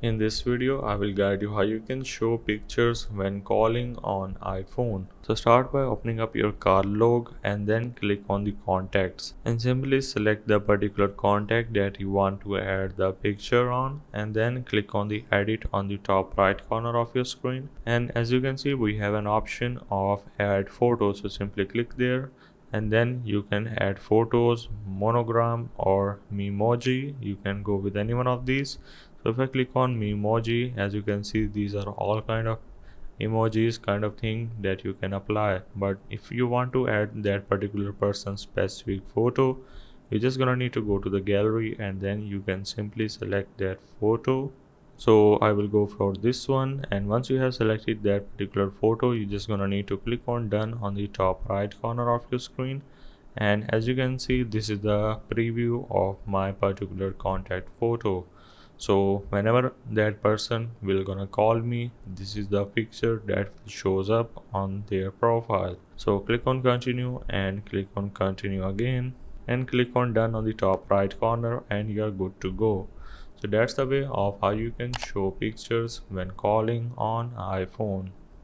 In this video, I will guide you how you can show pictures when calling on iPhone. So start by opening up your call log and then click on the contacts and simply select the particular contact that you want to add the picture on, and then click on the edit on the top right corner of your screen. And as you can see, we have an option of add photos. So simply click there and then you can add photos, monogram or memoji. You can go with any one of these. So if I click on memoji, as you can see, these are all kind of emojis kind of thing that you can apply. But if you want to add that particular person's specific photo, you're just gonna need to go to the gallery and then you can simply select that photo. So I will go for this one, and once you have selected that particular photo, you're just gonna need to click on done on the top right corner of your screen. And as you can see, this is the preview of my particular contact photo. So whenever that person will gonna call me, this is the picture that shows up on their profile. So click on continue and click on continue again and click on done on the top right corner and you are good to go. So that's the way of how you can show pictures when calling on iPhone.